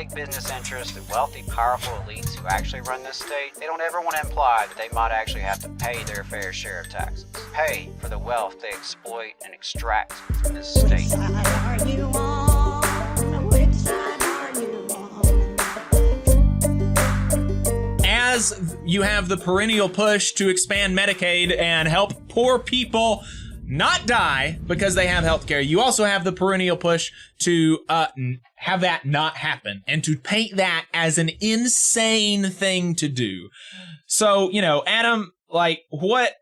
big business interests, the wealthy, powerful elites who actually run this state, they don't ever want to imply that they might actually have to pay their fair share of taxes. Pay for the wealth they exploit and extract from this state. Which side are you on? Which side are you on? As you have the perennial push to expand Medicaid and help poor people not die because they have health care, you also have the perennial push to have that not happen and to paint that as an insane thing to do. So, Adam, like, what,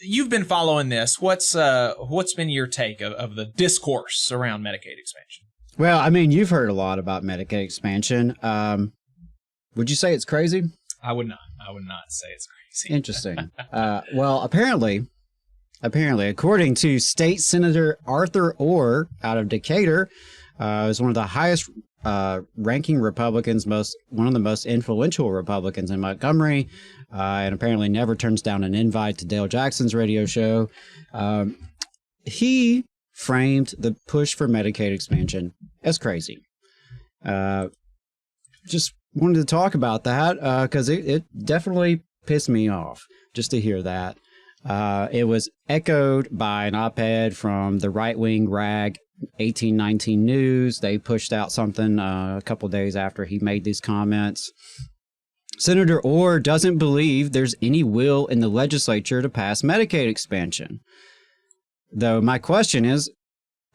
you've been following this. What's been your take of the discourse around Medicaid expansion? Well, I mean, you've heard a lot about Medicaid expansion. Would you say it's crazy? I would not say it's crazy. Interesting. Well, apparently, according to State Senator Arthur Orr out of Decatur, is one of the highest ranking Republicans, one of the most influential Republicans in Montgomery, and apparently never turns down an invite to Dale Jackson's radio show. He framed the push for Medicaid expansion as crazy. Just wanted to talk about that because it definitely pissed me off just to hear that. It was echoed by an op-ed from the right-wing rag 1819 News. They pushed out something a couple days after he made these comments. Senator Orr doesn't believe there's any will in the legislature to pass Medicaid expansion. Though my question is,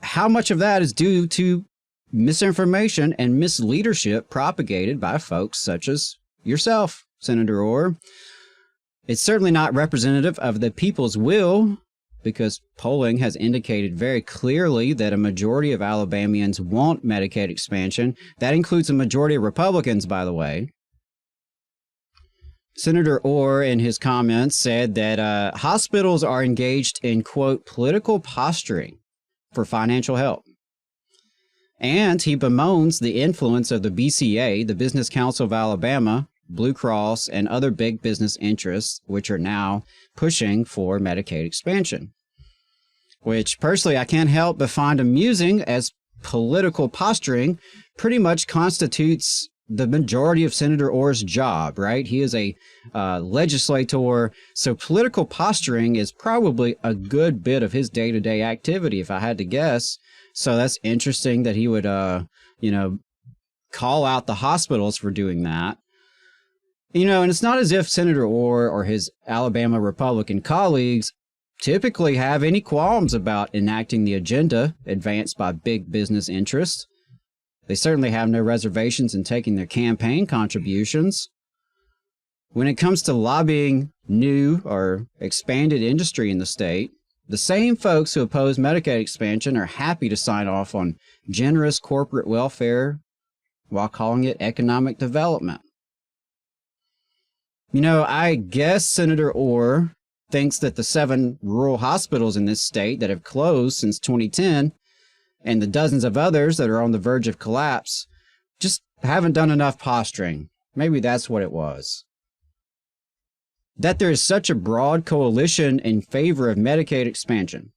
how much of that is due to misinformation and misleadership propagated by folks such as yourself, Senator Orr? It's certainly not representative of the people's will, because polling has indicated very clearly that a majority of Alabamians want Medicaid expansion. That includes a majority of Republicans, by the way. Senator Orr, in his comments, said that hospitals are engaged in, quote, political posturing for financial help. And he bemoans the influence of the BCA, the Business Council of Alabama, Blue Cross, and other big business interests, which are now pushing for Medicaid expansion. Which, personally, I can't help but find amusing, as political posturing pretty much constitutes the majority of Senator Orr's job, right? He is a legislator, so political posturing is probably a good bit of his day-to-day activity, if I had to guess. So that's interesting that he would, call out the hospitals for doing that. And it's not as if Senator Orr or his Alabama Republican colleagues typically have any qualms about enacting the agenda advanced by big business interests. They certainly have no reservations in taking their campaign contributions. When it comes to lobbying new or expanded industry in the state, the same folks who oppose Medicaid expansion are happy to sign off on generous corporate welfare while calling it economic development. I guess Senator Orr thinks that the 7 rural hospitals in this state that have closed since 2010 and the dozens of others that are on the verge of collapse just haven't done enough posturing. Maybe that's what it was. That there is such a broad coalition in favor of Medicaid expansion,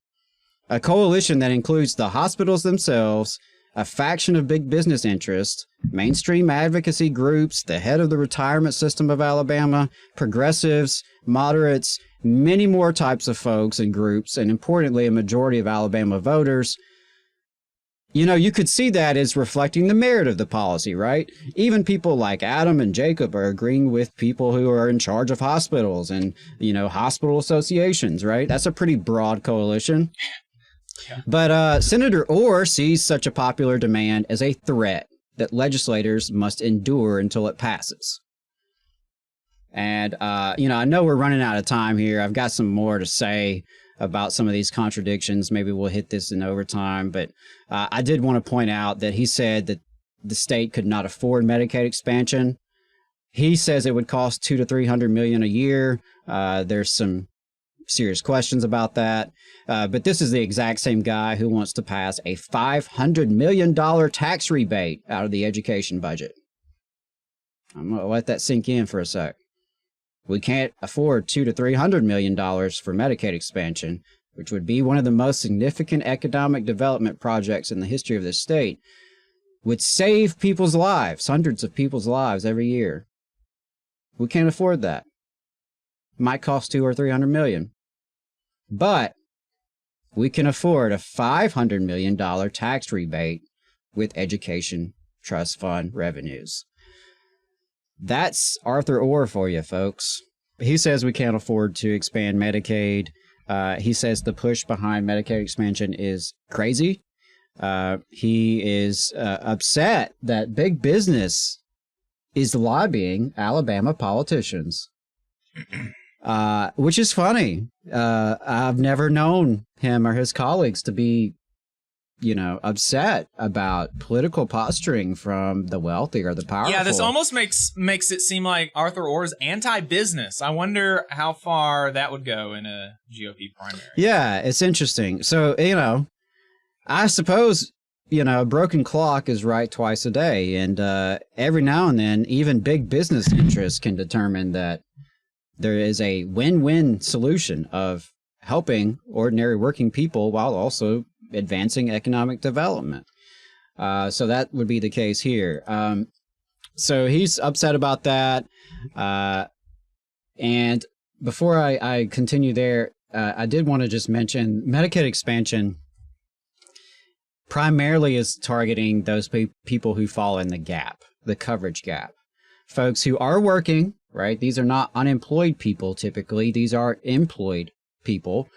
a coalition that includes the hospitals themselves, a faction of big business interests, mainstream advocacy groups, the head of the retirement system of Alabama, progressives, moderates, many more types of folks and groups, and importantly, a majority of Alabama voters. You could see that as reflecting the merit of the policy, right? Even people like Adam and Jacob are agreeing with people who are in charge of hospitals and, hospital associations, right? That's a pretty broad coalition. Yeah. But Senator Orr sees such a popular demand as a threat that legislators must endure until it passes. And, I know we're running out of time here. I've got some more to say about some of these contradictions. Maybe we'll hit this in overtime, but I did want to point out that he said that the state could not afford Medicaid expansion. He says it would cost $200 to $300 million a year. There's some serious questions about that. But this is the exact same guy who wants to pass a $500 million tax rebate out of the education budget. I'm going to let that sink in for a sec. We can't afford $200 to $300 million for Medicaid expansion, which would be one of the most significant economic development projects in the history of this state. would save people's lives, hundreds of people's lives every year. We can't afford that. Might cost $200 or $300 million. But we can afford a $500 million tax rebate with education trust fund revenues. That's Arthur Orr for you, folks. He says we can't afford to expand Medicaid. He says the push behind Medicaid expansion is crazy. He is upset that big business is lobbying Alabama politicians, which is funny. I've never known him or his colleagues to be, upset about political posturing from the wealthy or the powerful. Yeah, this almost makes it seem like Arthur Orr's anti-business. I wonder how far that would go in a GOP primary. Yeah, it's interesting. So, I suppose, a broken clock is right twice a day. And every now and then, even big business interests can determine that there is a win-win solution of helping ordinary working people while also advancing economic development. So that would be the case here. So he's upset about that. And before I continue there, I did want to just mention Medicaid expansion primarily is targeting those people who fall in the gap, the coverage gap. Folks who are working, right? These are not unemployed people typically. These are employed people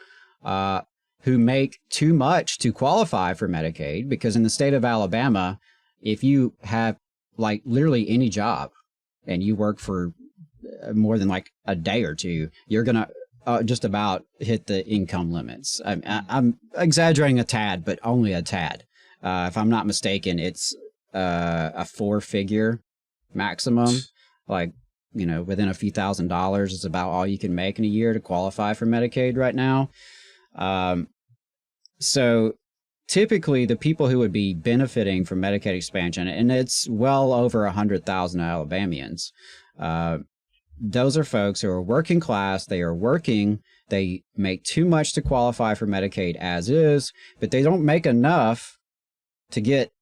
who make too much to qualify for Medicaid, because in the state of Alabama, if you have like literally any job and you work for more than like a day or two, you're going to just about hit the income limits. I'm exaggerating a tad, but only a tad. If I'm not mistaken, it's a 4-figure maximum, like, within a few $1,000s is about all you can make in a year to qualify for Medicaid right now. So typically the people who would be benefiting from Medicaid expansion, and it's well over 100,000 Alabamians, those are folks who are working class. They are working. They make too much to qualify for Medicaid as is, but they don't make enough to get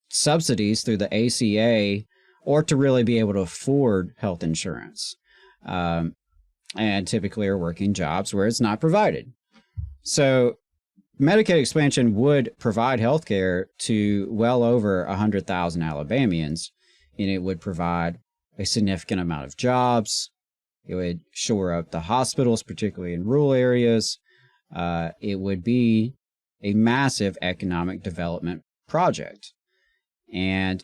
subsidies through the ACA or to really be able to afford health insurance. And typically are working jobs where it's not provided. So Medicaid expansion would provide health care to well over 100,000 Alabamians, and it would provide a significant amount of jobs. It would shore up the hospitals, particularly in rural areas. It would be a massive economic development project. And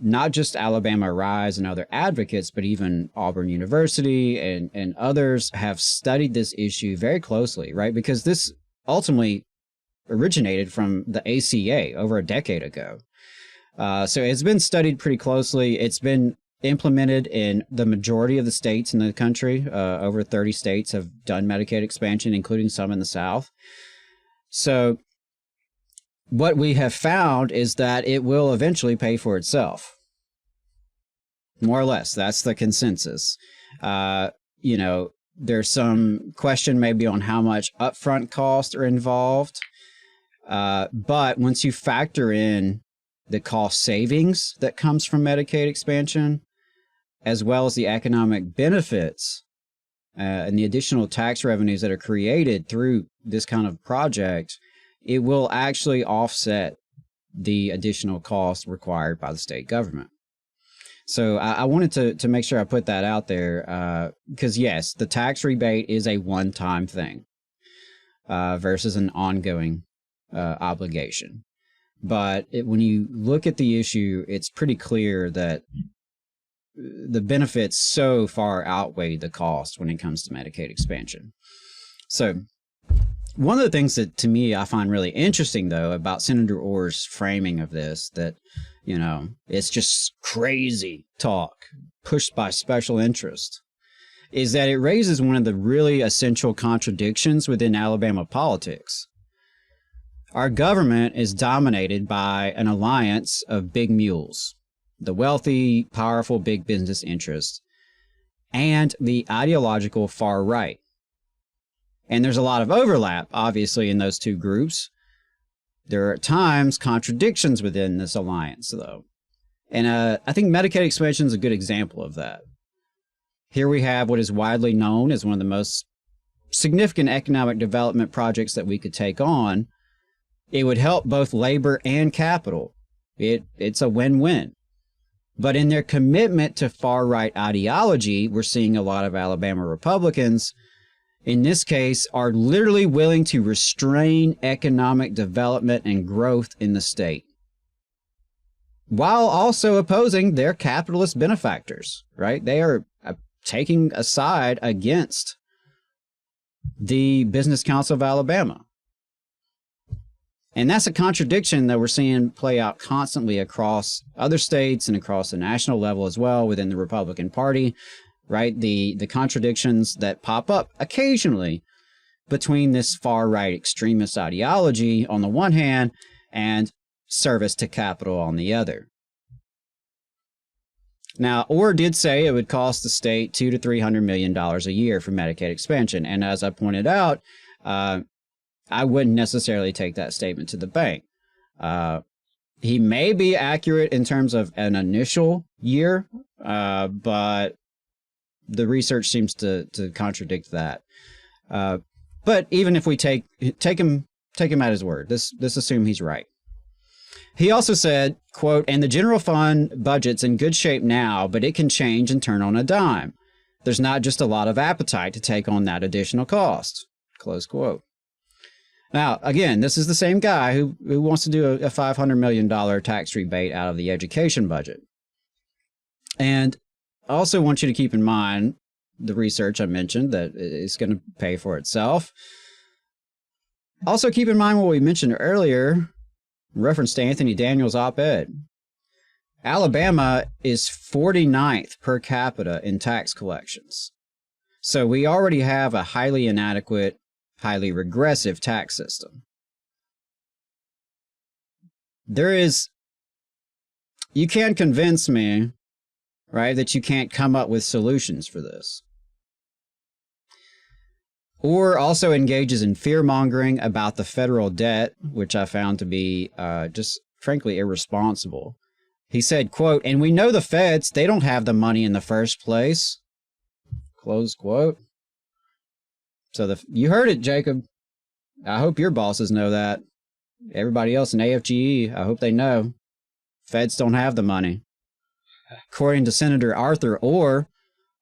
not just Alabama Rise and other advocates, but even Auburn University and others have studied this issue very closely, right? Because this ultimately originated from the ACA over a decade ago. So it's been studied pretty closely. It's been implemented in the majority of the states in the country. Over 30 states have done Medicaid expansion, including some in the South. So what we have found is that it will eventually pay for itself. More or less, that's the consensus. There's some question maybe on how much upfront costs are involved. But once you factor in the cost savings that comes from Medicaid expansion, as well as the economic benefits and the additional tax revenues that are created through this kind of project, it will actually offset the additional costs required by the state government. So I wanted to make sure I put that out there because, yes, the tax rebate is a one-time thing versus an ongoing obligation. But when you look at the issue, it's pretty clear that the benefits so far outweigh the cost when it comes to Medicaid expansion. So one of the things that to me I find really interesting, though, about Senator Orr's framing of this, that, it's just crazy talk pushed by special interest, is that it raises one of the really essential contradictions within Alabama politics. Our government is dominated by an alliance of big mules, the wealthy, powerful big business interests, and the ideological far right. And there's a lot of overlap, obviously, in those two groups. There are at times contradictions within this alliance, though. And I think Medicaid expansion is a good example of that. Here we have what is widely known as one of the most significant economic development projects that we could take on. It would help both labor and capital. It's a win-win. But in their commitment to far-right ideology, we're seeing a lot of Alabama Republicans, in this case, are literally willing to restrain economic development and growth in the state, while also opposing their capitalist benefactors, right? They are taking a side against the Business Council of Alabama. And that's a contradiction that we're seeing play out constantly across other states and across the national level as well within the Republican Party, right? The contradictions that pop up occasionally between this far-right extremist ideology on the one hand and service to capital on the other. Now, Orr did say it would cost the state $200 to $300 million a year for Medicaid expansion. And as I pointed out, I wouldn't necessarily take that statement to the bank. He may be accurate in terms of an initial year, but the research seems to contradict that. But even if we take him at his word, let's assume he's right. He also said, quote, "And the general fund budget's in good shape now, but it can change and turn on a dime. There's not just a lot of appetite to take on that additional cost," close quote. Now, again, this is the same guy who wants to do a $500 million tax rebate out of the education budget. And I also want you to keep in mind the research I mentioned that it's going to pay for itself. Also keep in mind what we mentioned earlier, reference to Anthony Daniels' op-ed. Alabama is 49th per capita in tax collections. So we already have a highly inadequate, highly regressive tax system. You can convince me, right, that you can't come up with solutions for this. Or also engages in fear-mongering about the federal debt, which I found to be just frankly irresponsible. He said, quote, "And we know the feds, they don't have the money in the first place," close quote. So you heard it, Jacob. I hope your bosses know that. Everybody else in AFGE, I hope they know. Feds don't have the money. According to Senator Arthur Orr,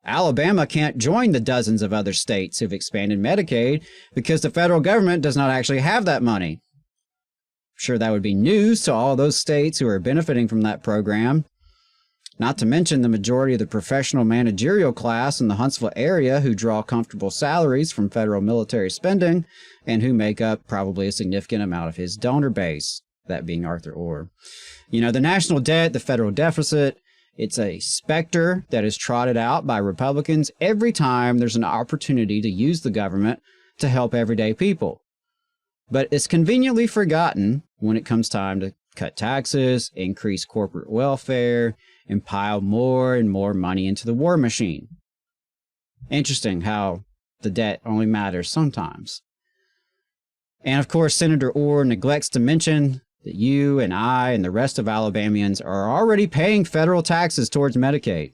Alabama can't join the dozens of other states who've expanded Medicaid because the federal government does not actually have that money. I'm sure that would be news to all those states who are benefiting from that program. Not to mention the majority of the professional managerial class in the Huntsville area who draw comfortable salaries from federal military spending and who make up probably a significant amount of his donor base, that being Arthur Orr. You know, the national debt, the federal deficit, it's a specter that is trotted out by Republicans every time there's an opportunity to use the government to help everyday people. But it's conveniently forgotten when it comes time to cut taxes, increase corporate welfare, and pile more and more money into the war machine. Interesting how the debt only matters sometimes. And of course, Senator Orr neglects to mention that you and I and the rest of Alabamians are already paying federal taxes towards Medicaid.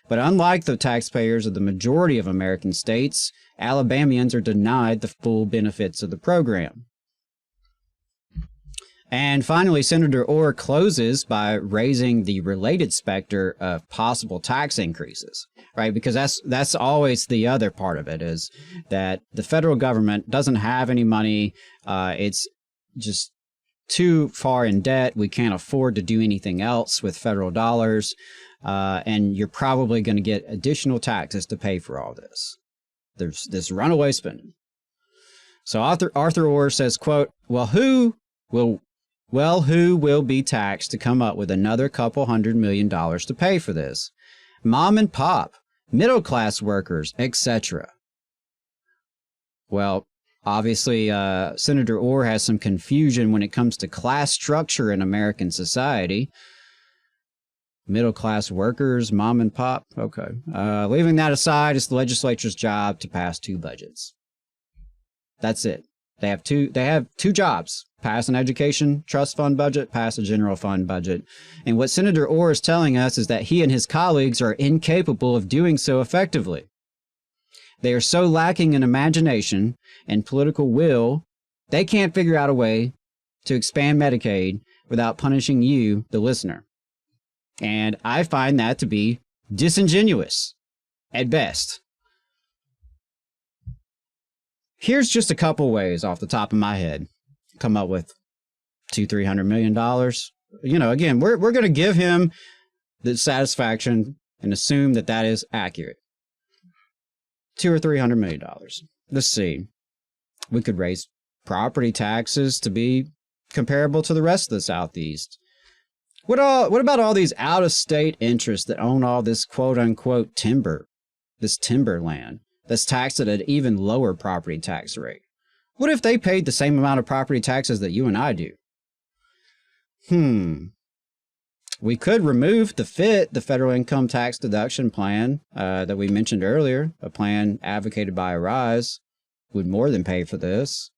But unlike the taxpayers of the majority of American states, Alabamians are denied the full benefits of the program. And finally, Senator Orr closes by raising the related specter of possible tax increases, right? Because that's always the other part of it, is that the federal government doesn't have any money. It's just too far in debt. We can't afford to do anything else with federal dollars. And you're probably going to get additional taxes to pay for all this. There's this runaway spending. So Arthur Orr says, quote, who will be taxed to come up with another couple $100 million to pay for this? Mom and pop, middle-class workers, etc. Well, obviously, Senator Orr has some confusion when it comes to class structure in American society. Middle-class workers, mom and pop, okay. Leaving that aside, it's the legislature's job to pass two budgets. That's it. They have two jobs: pass an education trust fund budget, pass a general fund budget. And what Senator Orr is telling us is that he and his colleagues are incapable of doing so effectively. They are so lacking in imagination and political will, they can't figure out a way to expand Medicaid without punishing you, the listener. And I find that to be disingenuous at best. Here's just a couple ways off the top of my head. Come up with $200-300 million. You know, again, we're going to give him the satisfaction and assume that that is accurate. $200-300 million. Let's see. We could raise property taxes to be comparable to the rest of the Southeast. What about all these out-of-state interests that own all this quote-unquote timber, this timberland that's taxed at an even lower property tax rate? What if they paid the same amount of property taxes that you and I do? We could remove the FIT, the Federal Income Tax Deduction Plan, that we mentioned earlier, a plan advocated by Arise, would more than pay for this.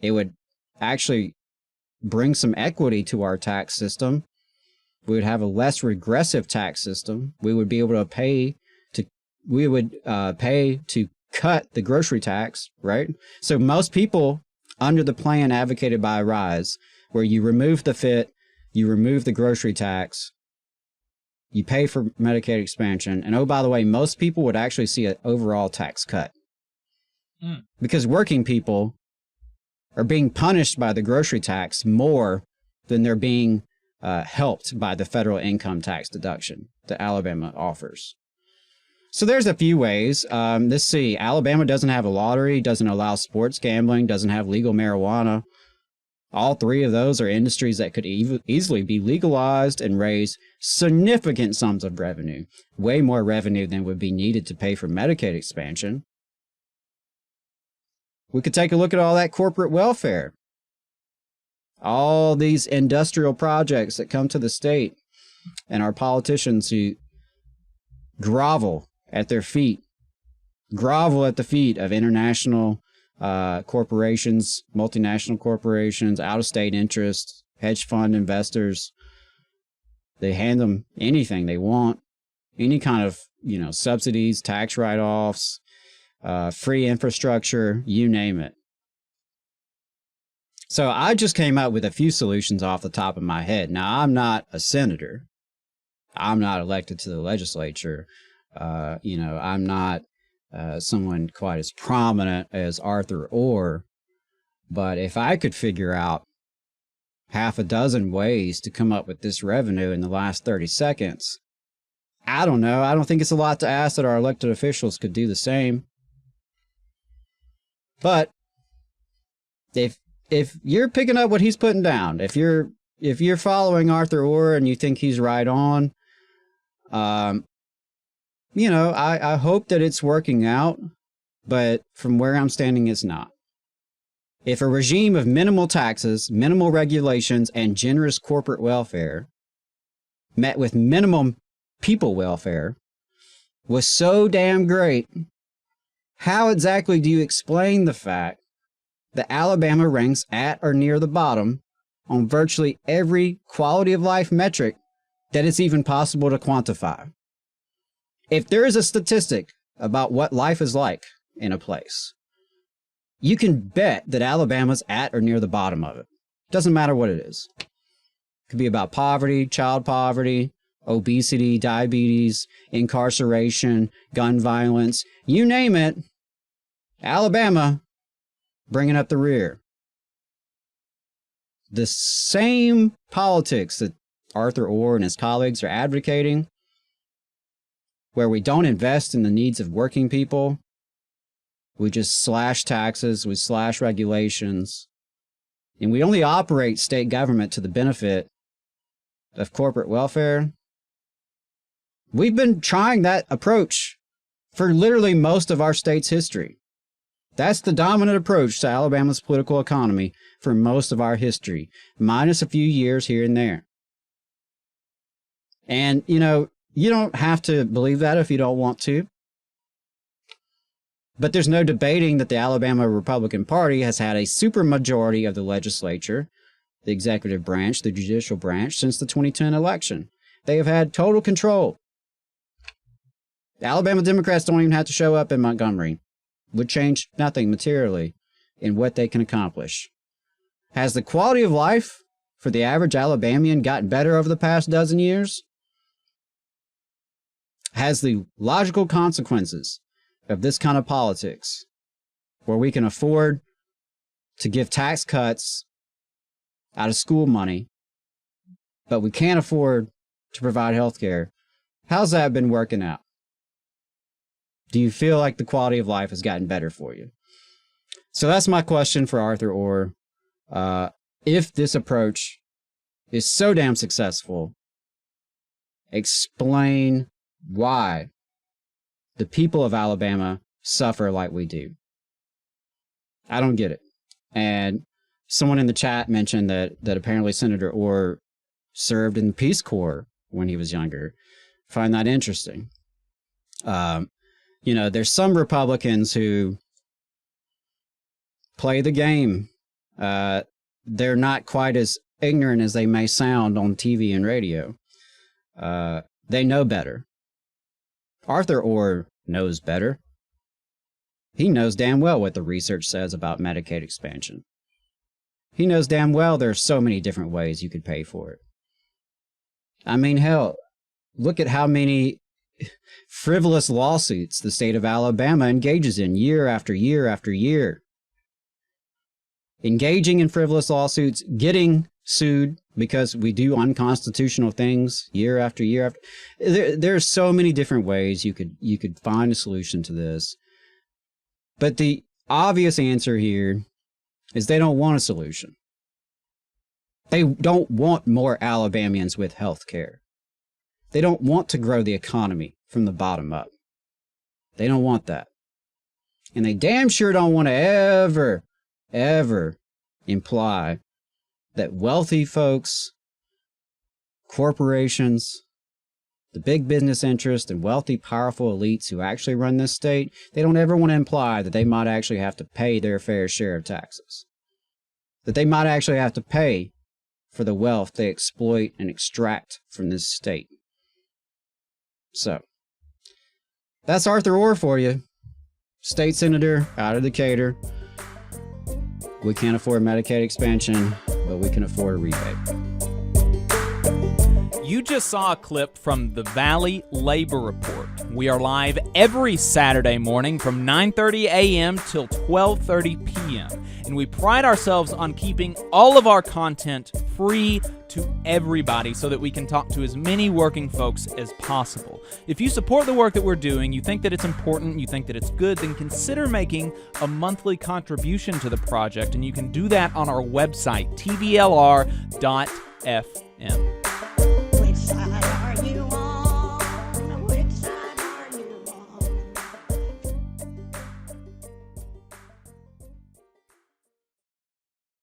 It would actually bring some equity to our tax system. We would have a less regressive tax system. We would be able to pay to cut the grocery tax, right? So most people under the plan advocated by Arise, where you remove the FIT, you remove the grocery tax, you pay for Medicaid expansion, and oh, by the way, most people would actually see an overall tax cut. Because working people are being punished by the grocery tax more than they're being helped by the federal income tax deduction that Alabama offers. So there's a few ways. Let's see. Alabama doesn't have a lottery, doesn't allow sports gambling, doesn't have legal marijuana. All three of those are industries that could easily be legalized and raise significant sums of revenue, way more revenue than would be needed to pay for Medicaid expansion. We could take a look at all that corporate welfare. All these industrial projects that come to the state, and our politicians who grovel at the feet of international corporations, multinational corporations, out-of-state interests, hedge fund investors. They hand them anything they want, any kind of, subsidies, tax write-offs, free infrastructure, you name it. So I just came up with a few solutions off the top of my head. Now, I'm not a senator. I'm not elected to the legislature. I'm not someone quite as prominent as Arthur Orr. But if I could figure out half a dozen ways to come up with this revenue in the last 30 seconds, I don't know. I don't think it's a lot to ask that our elected officials could do the same. But if you're picking up what he's putting down, if you're following Arthur Orr and you think he's right on, I hope that it's working out, but from where I'm standing, it's not. If a regime of minimal taxes, minimal regulations, and generous corporate welfare met with minimum people welfare was so damn great, how exactly do you explain the fact that Alabama ranks at or near the bottom on virtually every quality of life metric that it's even possible to quantify? If there is a statistic about what life is like in a place, you can bet that Alabama's at or near the bottom of it. Doesn't matter what it is. It could be about poverty, child poverty, obesity, diabetes, incarceration, gun violence, you name it. Alabama bringing up the rear. The same politics that Arthur Orr and his colleagues are advocating, where we don't invest in the needs of working people, we just slash taxes, we slash regulations, and we only operate state government to the benefit of corporate welfare. We've been trying that approach for literally most of our state's history. That's the dominant approach to Alabama's political economy for most of our history, minus a few years here and there. And, you don't have to believe that if you don't want to. But there's no debating that the Alabama Republican Party has had a supermajority of the legislature, the executive branch, the judicial branch, since the 2010 election. They have had total control. The Alabama Democrats don't even have to show up in Montgomery. Would change nothing materially in what they can accomplish. Has the quality of life for the average Alabamian gotten better over the past dozen years? Has the logical consequences of this kind of politics, where we can afford to give tax cuts out of school money, but we can't afford to provide health care, how's that been working out? Do you feel like the quality of life has gotten better for you? So that's my question for Arthur Orr. If this approach is so damn successful, explain why the people of Alabama suffer like we do. I don't get it. And someone in the chat mentioned that apparently Senator Orr served in the Peace Corps when he was younger. I find that interesting. There's some Republicans who play the game. They're not quite as ignorant as they may sound on TV and radio. They know better. Arthur Orr knows better. He knows damn well what the research says about Medicaid expansion. He knows damn well there are so many different ways you could pay for it. I mean, hell, look at how many frivolous lawsuits the state of Alabama engages in year after year after year. Engaging in frivolous lawsuits, getting sued because we do unconstitutional things year after year after. There's so many different ways you could find a solution to this. But the obvious answer here is they don't want a solution. They don't want more Alabamians with health care. They don't want to grow the economy from the bottom up. They don't want that. And they damn sure don't want to ever imply that wealthy folks, corporations, the big business interests, and wealthy, powerful elites who actually run this state, they don't ever want to imply that they might actually have to pay their fair share of taxes. That they might actually have to pay for the wealth they exploit and extract from this state. So, that's Arthur Orr for you. State senator out of Decatur. We can't afford Medicaid expansion, but we can afford a rebate. You just saw a clip from the Valley Labor Report. We are live every Saturday morning from 9:30 a.m. till 12:30 p.m. And we pride ourselves on keeping all of our content free to everybody so that we can talk to as many working folks as possible. If you support the work that we're doing, you think that it's important, you think that it's good, then consider making a monthly contribution to the project, and you can do that on our website, tvlr.fm.